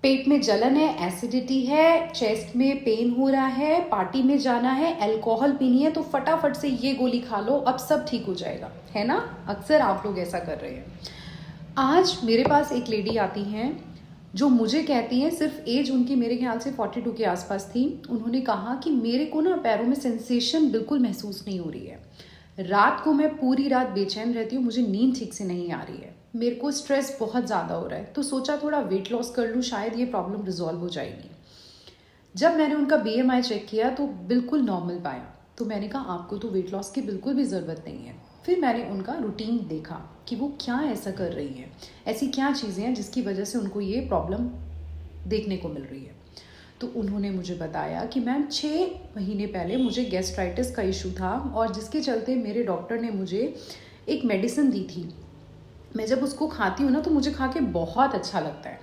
पेट में जलन है, एसिडिटी है, चेस्ट में पेन हो रहा है, पार्टी में जाना है, अल्कोहल पीनी है, तो फटाफट से ये गोली खा लो, अब सब ठीक हो जाएगा, है ना। अक्सर आप लोग ऐसा कर रहे हैं। आज मेरे पास एक लेडी आती हैं जो मुझे कहती हैं, सिर्फ एज उनकी मेरे ख्याल से 42 के आसपास थी। उन्होंने कहा कि मेरे को ना पैरों में सेंसेशन बिल्कुल महसूस नहीं हो रही है, रात को मैं पूरी रात बेचैन रहती हूँ, मुझे नींद ठीक से नहीं आ रही है, मेरे को स्ट्रेस बहुत ज़्यादा हो रहा है, तो सोचा थोड़ा वेट लॉस कर लूँ, शायद ये प्रॉब्लम रिजॉल्व हो जाएगी। जब मैंने उनका BMI चेक किया तो बिल्कुल नॉर्मल पाया, तो मैंने कहा आपको तो वेट लॉस की बिल्कुल भी ज़रूरत नहीं है। फिर मैंने उनका रूटीन देखा कि वो क्या ऐसा कर रही हैं, ऐसी क्या चीज़ें हैं जिसकी वजह से उनको ये प्रॉब्लम देखने को मिल रही है। तो उन्होंने मुझे बताया कि मैम 6 महीने पहले मुझे गैस्ट्राइटिस का इशू था, और जिसके चलते मेरे डॉक्टर ने मुझे एक मेडिसिन दी थी। मैं जब उसको खाती हूँ ना तो मुझे खा के बहुत अच्छा लगता है।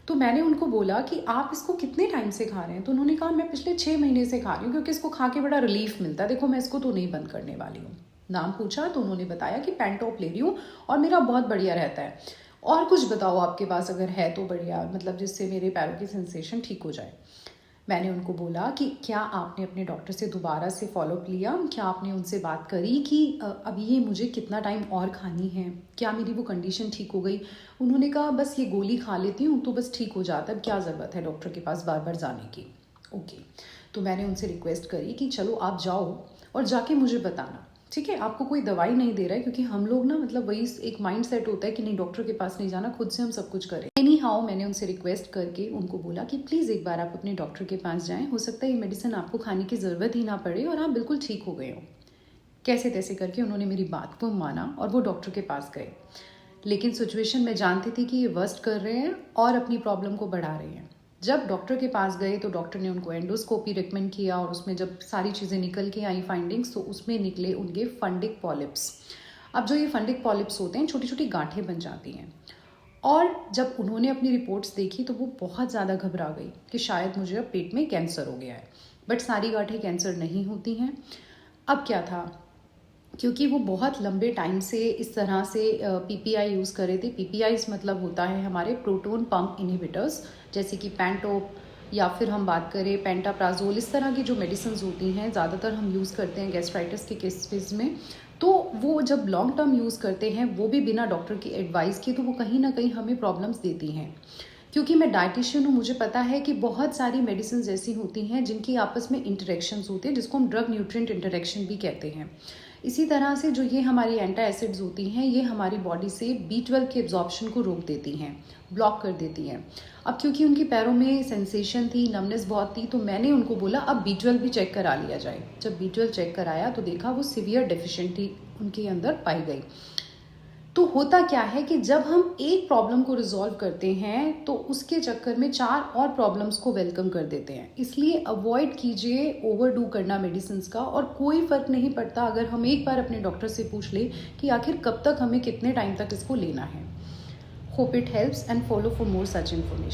तो मैंने उनको बोला कि आप इसको कितने टाइम से खा रहे हैं, तो उन्होंने कहा मैं पिछले 6 महीने से खा रही हूँ, क्योंकि इसको खा के बड़ा रिलीफ मिलता है, देखो मैं इसको तो नहीं बंद करने वाली हूँ। नाम पूछा तो उन्होंने बताया कि पेंटॉप ले रही हूँ और मेरा बहुत बढ़िया रहता है, और कुछ बताओ आपके पास अगर है तो बढ़िया, मतलब जिससे मेरे पैरों की सेंसेशन ठीक हो जाए। मैंने उनको बोला कि क्या आपने अपने डॉक्टर से दोबारा से फॉलोअप लिया, क्या आपने उनसे बात करी कि अभी ये मुझे कितना टाइम और खानी है, क्या मेरी वो कंडीशन ठीक हो गई। उन्होंने कहा बस ये गोली खा लेती हूँ तो बस ठीक हो जाता है, अब क्या ज़रूरत है डॉक्टर के पास बार बार जाने की। ओके, तो मैंने उनसे रिक्वेस्ट करी कि चलो आप जाओ और जाके मुझे बताना, ठीक है, आपको कोई दवाई नहीं दे रहा है, क्योंकि हम लोग ना मतलब वही एक माइंड सेट होता है कि नहीं डॉक्टर के पास नहीं जाना, खुद से हम सब कुछ करें। एनी हाउ मैंने उनसे रिक्वेस्ट करके उनको बोला कि प्लीज़ एक बार आप अपने डॉक्टर के पास जाएं, हो सकता है ये मेडिसिन आपको खाने की ज़रूरत ही ना पड़े और आप बिल्कुल ठीक हो गए हो। कैसे तैसे करके उन्होंने मेरी बात को माना और वो डॉक्टर के पास गए। लेकिन सिचुएशन में जानती थी कि ये वर्स्ट कर रहे हैं और अपनी प्रॉब्लम को बढ़ा रहे हैं। जब डॉक्टर के पास गए तो डॉक्टर ने उनको एंडोस्कोपी रिकमेंड किया, और उसमें जब सारी चीज़ें निकल के आई फाइंडिंग्स, तो उसमें निकले उनके फंडिक पॉलिप्स। अब जो ये फंडिक पॉलिप्स होते हैं, छोटी छोटी गांठें बन जाती हैं। और जब उन्होंने अपनी रिपोर्ट्स देखी तो वो बहुत ज़्यादा घबरा गई कि शायद मुझे अब पेट में कैंसर हो गया है। बट सारी गांठें कैंसर नहीं होती हैं। अब क्या था, क्योंकि वो बहुत लंबे टाइम से इस तरह से PPI यूज़ कर रहे थे। PPIs मतलब होता है हमारे प्रोटोन पंप इनहिबिटर्स, जैसे कि पेंटोप, या फिर हम बात करें पेंटाप्राजोल, इस तरह की जो मेडिसिन होती हैं ज़्यादातर हम यूज़ करते हैं गैस्ट्राइटिस के केसेस में। तो वो जब लॉन्ग टर्म यूज़ करते हैं, वो भी बिना डॉक्टर की एडवाइस के, तो वो कहीं ना कहीं हमें प्रॉब्लम्स देती हैं। क्योंकि मैं डाइटिशियन हूँ, मुझे पता है कि बहुत सारी मेडिसिन ऐसी होती हैं जिनकी आपस में इंटरेक्शंस होते हैं, जिसको हम ड्रग न्यूट्रिएंट इंटरेक्शन भी कहते हैं। इसी तरह से जो ये हमारी एंटी एसिड्स होती हैं, ये हमारी बॉडी से B12 के एब्जॉर्प्शन को रोक देती हैं, ब्लॉक कर देती हैं। अब क्योंकि उनकी पैरों में सेंसेशन थी, नमनेस बहुत थी, तो मैंने उनको बोला अब B12 भी चेक करा लिया जाए। जब B12 चेक कराया तो देखा वो सीवियर डेफिशिएंटी उनके अंदर पाई गई। तो होता क्या है कि जब हम एक प्रॉब्लम को रिजॉल्व करते हैं तो उसके चक्कर में 4 और प्रॉब्लम्स को वेलकम कर देते हैं। इसलिए अवॉइड कीजिए ओवरडू करना मेडिसिन का, और कोई फ़र्क नहीं पड़ता अगर हम एक बार अपने डॉक्टर से पूछ लें कि आखिर कब तक हमें कितने टाइम तक इसको लेना है। Hope it helps and follow for more such information.